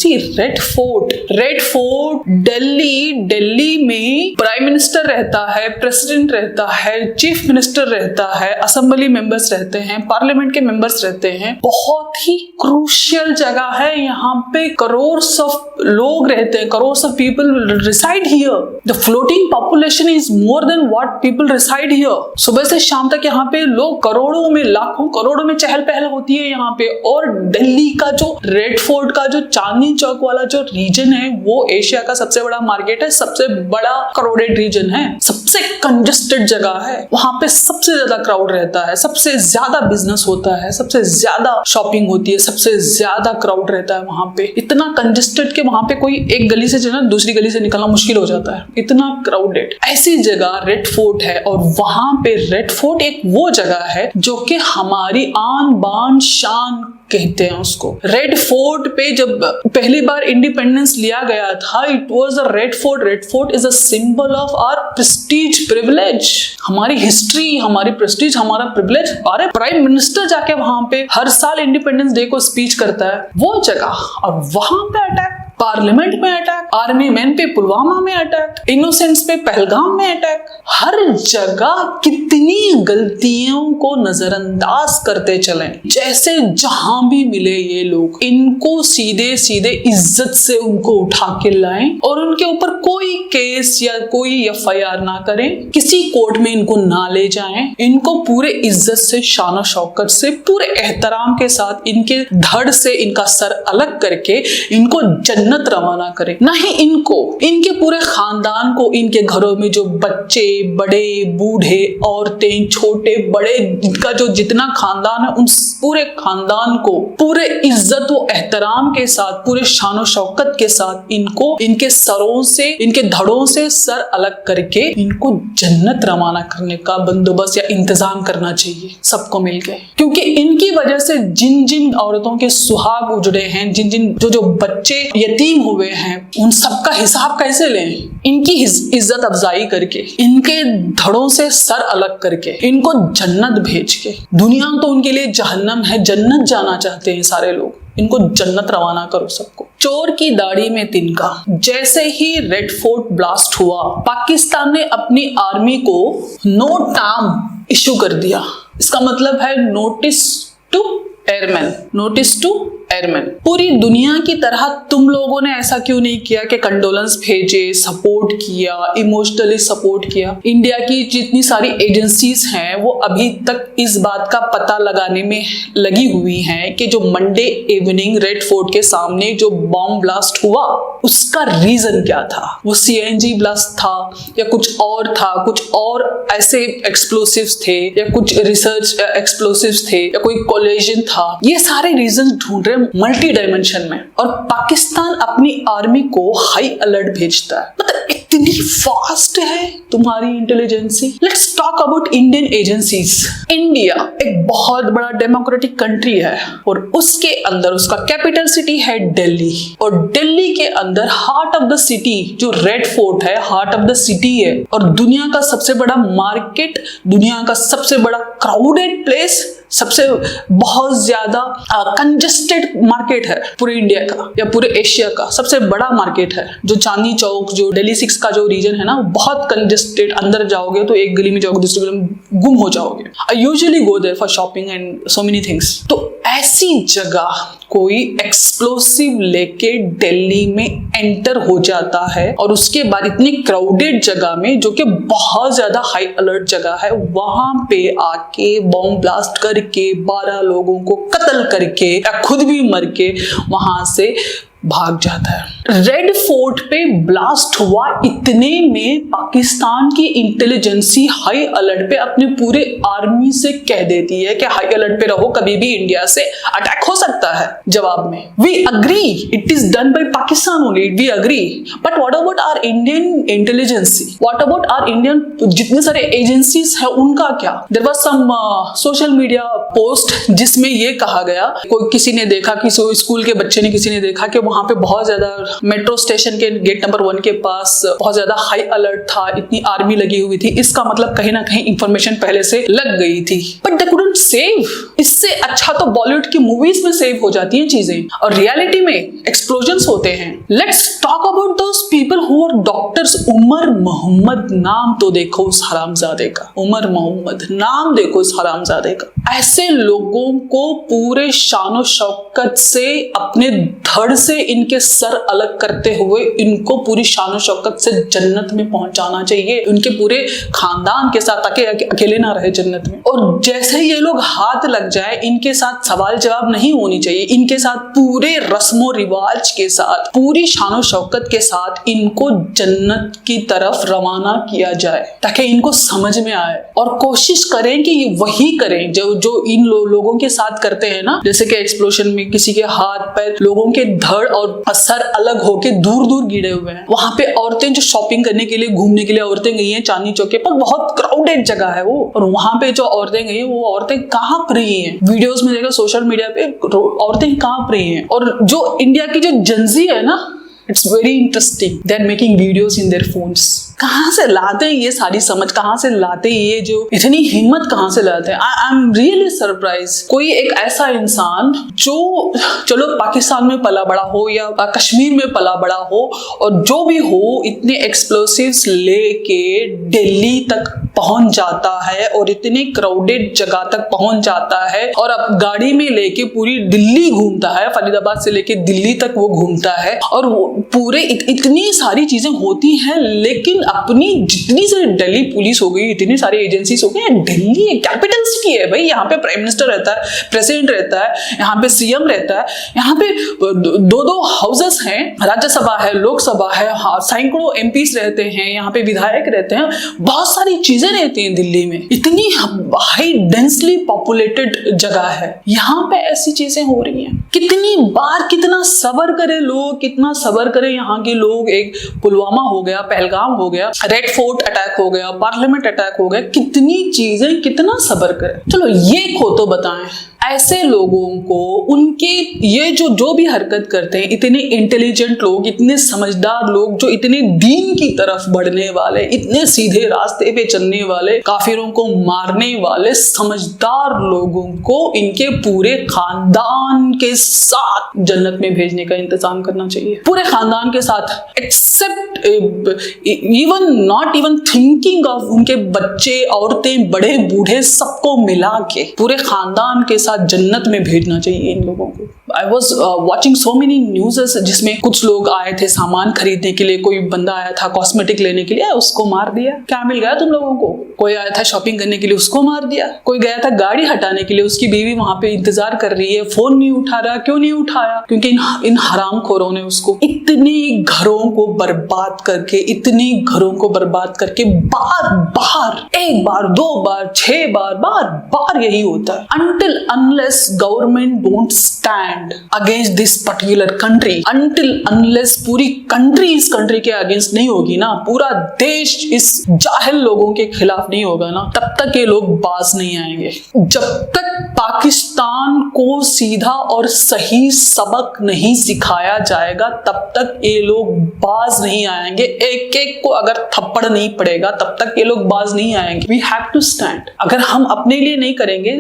सी red fort Delhi में prime minister रहता है, प्रेसिडेंट रहता है, चीफ मिनिस्टर रहता है, असेंबली मेंबर्स रहते हैं, पार्लियामेंट के मेंबर्स रहते हैं। बहुत ही क्रूशियल जगह है। यहाँ पे करोर्स ऑफ लोग रहते हैं, crores of people reside here. The floating population is more than what people reside here. सुबह से शाम तक यहाँ पे लोग करोड़ों में, लाखों करोड़ों में चहल पहल होती है यहाँ पे। और दिल्ली का जो रेड फोर्ट का जो चांदनी चौक वाला जो रीजन है वो एशिया का सबसे बड़ा मार्केट है, सबसे बड़ा क्राउडेड रीजन है, सबसे कंजेस्टेड जगह है। वहां पे सबसे ज्यादा क्राउड रहता है, सबसे ज्यादा बिजनेस होता है, सबसे ज्यादा शॉपिंग होती है, सबसे ज्यादा क्राउड रहता है वहां पे। इतना कंजेस्टेड के वहां पे कोई एक गली से जो है दूसरी गली से निकलना मुश्किल हो जाता है, इतना क्राउडेड। ऐसी जगह रेड फोर्ट है। और वहां पे रेड फोर्ट एक वो जगह है जो कि हमारी आन बान शान कहते हैं उसको। रेड फोर्ट पे जब पहली बार इंडिपेंडेंस लिया गया था, it was a Red Fort. Red Fort is a symbol of our prestige, privilege, हमारी हिस्ट्री, हमारी प्रेस्टीज, हमारा प्रिविलेज। अरे प्राइम मिनिस्टर जाके वहां पे हर साल इंडिपेंडेंस डे को स्पीच करता है, वो जगह। और वहां पे अटैक, पार्लियामेंट में अटैक, आर्मी मैन पे पुलवामा में अटैक, इनोसेंट्स पे पहलगाम में अटैक। हर जगह कितनी गलतियों को नजरअंदाज करते चले। जैसे जहां भी मिले ये लोग, इनको सीधे सीधे इज्जत से उनको उठा के लाएं और उनके ऊपर कोई केस या कोई एफआईआर ना करें, किसी कोर्ट में इनको ना ले जाएं। इनको पूरे इज्जत से, शान शौकत से, पूरे एहतराम के साथ इनके धड़ से इनका सर अलग करके इनको जन्नत रवाना करें। ना ही इनको, इनके पूरे खानदान को, इनके घरों में जो बच्चे, बड़े, बूढ़े, औरतें, छोटे बड़े, इनका जो जितना खानदान है, उन पूरे खानदान को पूरे इज्जत व एहतराम के साथ, पूरे शान शौकत के साथ इनको इनके सरों से, इनके धड़ों से सर अलग करके इनको जन्नत रवाना करने का बंदोबस्त या इंतजाम करना चाहिए सबको मिलकर। क्योंकि इनकी वजह से जिन जिन औरतों के सुहाग उजड़े हैं, जिन जिन जो बच्चे यतीम हुए हैं, उन सबका हिसाब कैसे लें? इनकी इज्जत अफजाई करके, इनके धड़ों से सर अलग करके, इनको जन्नत भेज के। दुनिया तो उनके लिए जहन्नम है, जन्नत जाना चाहते हैं सारे लोग, इनको जन्नत रवाना करो सबको। चोर की दाढ़ी में तिनका। जैसे ही रेड फोर्ट ब्लास्ट हुआ, पाकिस्तान ने अपनी आर्मी को नो टार्म इशू कर दिया। इसका मतलब है notice to airman, notice to airman. पूरी दुनिया की तरह तुम लोगों ने ऐसा क्यों नहीं किया कि कंडोलेंस भेजे, सपोर्ट किया, इमोशनली सपोर्ट किया? इंडिया की जितनी सारी एजेंसीज हैं वो अभी तक इस बात का पता लगाने में लगी हुई हैं कि जो मंडे इवनिंग रेड फोर्ट के सामने जो बॉम्ब ब्लास्ट हुआ उसका रीजन क्या था। वो सीएनजी ब्लास्ट था या कुछ और था, कुछ और ऐसे एक्सप्लोसिव्स थे या कुछ रिसर्च एक्सप्लोसिव्स थे या कोई कोलिजन था। ये सारे रीजन ढूंढ रहे मल्टी डायमेंशन में। और पाकिस्तान अपनी आर्मी को हाई अलर्ट भेजता है। मतलब इतनी फास्ट है तुम्हारी intelligence. Let's talk about Indian agencies. India एक बहुत बड़ा डेमोक्रेटिक कंट्री है और उसके अंदर उसका कैपिटल सिटी है दिल्ली। और दिल्ली के अंदर हार्ट ऑफ द सिटी जो रेड फोर्ट है, हार्ट ऑफ द सिटी है। और दुनिया का सबसे बड़ा मार्केट, दुनिया का सबसे बड़ा क्राउडेड प्लेस, सबसे बहुत ज्यादा कंजेस्टेड मार्केट है पूरे इंडिया का या पूरे एशिया का सबसे बड़ा मार्केट है। जो चांदनी चौक, जो दिल्ली 6 का जो रीजन है ना, बहुत कंजेस्टेड। अंदर जाओगे तो एक गली में जाओगे, दूसरी गली में गुम हो जाओगे। I usually go there for shopping and so many things. तो ऐसी जगह कोई एक्सप्लोसिव लेके दिल्ली में एंटर हो जाता है और उसके बाद इतनी क्राउडेड जगह में, जो कि बहुत ज्यादा हाई अलर्ट जगह है, वहां पे आके बॉम्ब ब्लास्ट करके 12 लोगों को कत्ल करके या खुद भी मर के वहां से भाग जाता है। रेड फोर्ट पे ब्लास्ट हुआ, इतने में पाकिस्तान की इंटेलिजेंसी हाई अलर्ट पे अपने पूरे आर्मी से कह देती है कि हाई अलर्ट पे रहो, कभी भी इंडिया से अटैक हो सकता है। जवाब में we agree, it is done by Pakistan only, we agree. But what about our Indian intelligence, what about our Indian जितने सारे एजेंसीज है उनका क्या? There was some social media post जिसमें ये कहा गया, कोई किसी ने देखा, किसी स्कूल के बच्चे ने, किसी ने देखा कि वहां पे बहुत ज्यादा मेट्रो स्टेशन के गेट नंबर 1 के पास बहुत ज्यादा हाई अलर्ट था, इतनी आर्मी लगी हुई थी। इसका मतलब कहीं ना कहीं इंफॉर्मेशन पहले से लग गई थी, बट दे कुडंट सेव। इससे अच्छा तो बॉलीवुड की मूवीज में सेव हो जाती होती हैं चीजें और रियलिटी में एक्सप्लोजन्स होते हैं। Let's talk about those people who are doctors. Umar Mohammad, नाम तो देखो उस हरामजादे का, उमर मोहम्मद नाम देखो उस हरामजादे का। ऐसे लोगों को पूरे शानो शौकत से, अपने धड़ से इनके सर अलग करते हुए इनको पूरी शानो शौकत से जन्नत में पहुंचाना चाहिए, उनके पूरे खानदान के साथ, ताकि अकेले ना रहे जन्नत में। और जैसे ये लोग हाथ लग जाए, इनके साथ सवाल जवाब नहीं होनी चाहिए, इनके साथ पूरे रस्मो रिवाज के साथ, पूरी शानो शौकत के साथ इनको जन्नत की तरफ रवाना किया जाए, ताकि इनको समझ में आए और कोशिश करें कि ये वही करें जो इन लोगों के साथ करते हैं ना। जैसे कि एक्सप्लोजन में किसी के हाथ पैर, लोगों के धड़ और सर अलग होके दूर दूर गिरे हुए हैं। वहां पे औरतें जो शॉपिंग करने के लिए, घूमने के लिए औरतें गई हैं चांदनी चौक के, पर बहुत क्राउडेड जगह है वो, और वहां पे जो औरतें गई हैं वो औरतें कांप रही हैं। वीडियोस में देखा सोशल मीडिया पे, औरतें कांप रही हैं। और जो इंडिया की जो जेनजी है ना, it's very interesting, they are making videos in their phones. कहाँ से लाते हैं ये सारी समझ, कहाँ से लाते हैं ये जो इतनी हिम्मत कहाँ से लाते हैं? I am really surprise. कोई एक ऐसा इंसान जो चलो पाकिस्तान में पला बड़ा हो या कश्मीर में पला बड़ा हो और जो भी हो, इतने एक्सप्लोसिव्स लेके दिल्ली तक पहुंच जाता है और इतनी क्राउडेड जगह तक पहुंच जाता है और अब गाड़ी में लेके पूरी दिल्ली घूमता है, फरीदाबाद से लेके दिल्ली तक वो घूमता है और वो पूरे इतनी सारी चीजें होती हैं, लेकिन अपनी जितनी सारी दिल्ली पुलिस हो गई, इतनी सारी एजेंसीज हो गई, दिल्ली कैपिटल सिटी है भाई, यहाँ पे प्राइम मिनिस्टर रहता है, प्रेसिडेंट रहता है, यहाँ पे सीएम रहता है, यहाँ पे दो हाउसेस हैं, राज्यसभा है, लोकसभा है, सैकड़ों एमपीस रहते हैं, यहाँ पे विधायक रहते हैं, बहुत सारी चीजें रहती हैं दिल्ली में। इतनी हाई डेंसली पॉपुलेटेड जगह है, यहाँ पे ऐसी चीजें हो रही हैं। कितनी बार कितना सबर करे लोग, कितना सबर करे यहाँ के लोग। एक पुलवामा हो गया, पहलगाम हो गया, रेड फोर्ट अटैक हो गया, पार्लियामेंट अटैक हो गया, कितनी चीजें, कितना सबर करे। चलो ये खो तो बताएं, ऐसे लोगों को उनके ये जो भी हरकत करते हैं, इतने इंटेलिजेंट लोग, इतने समझदार लोग, जो इतने दीन की तरफ बढ़ने वाले, इतने सीधे रास्ते पे चलने वाले, काफिरों को मारने वाले समझदार लोगों को इनके पूरे खानदान के साथ जन्नत में भेजने का इंतजाम करना चाहिए, पूरे खानदान के साथ, except even not even thinking of उनके बच्चे, औरतें, बड़े बूढ़े, सबको मिला के पूरे खानदान के साथ जन्नत में भेजना चाहिए इन लोगों को। I was watching so many न्यूज़ेस जिसमें कुछ लोग आए थे सामान खरीदने के लिए, कोई बंदा आया था कॉस्मेटिक लेने के लिए, उसको मार दिया। क्या मिल गया तुम लोगों को? कोई आया था शॉपिंग करने के लिए, उसको मार दिया। कोई गया था गाड़ी हटाने के लिए, उसकी बीवी वहां पे इंतजार कर रही है, फोन नहीं उठा रहा। क्यों नहीं उठाया? क्योंकि इन हरामखोरों ने उसको इतने घरों को बर्बाद करके, इतने घरों को बर्बाद करके, बार बार, एक बार, दो बार, 6 बार, बार बार यही होता है। until unless government don't stand against this particular country, until unless पूरी कंट्री इस कंट्री के अगेंस्ट नहीं होगी ना, पूरा देश इस जाहिल लोगों के खिलाफ नहीं होगा ना, तब तक ये लोग बाज नहीं आएंगे। जब तक पाकिस्तान को सीधा और सही सबक नहीं सिखाया जाएगा, तब तक ये लोग बाज नहीं आएंगे। एक एक को अगर थप्पड़ नहीं पड़ेगा, तब तक ये लोग बाज नहीं आएंगे। We have to stand। अगर हम अपने लिए नहीं करेंगे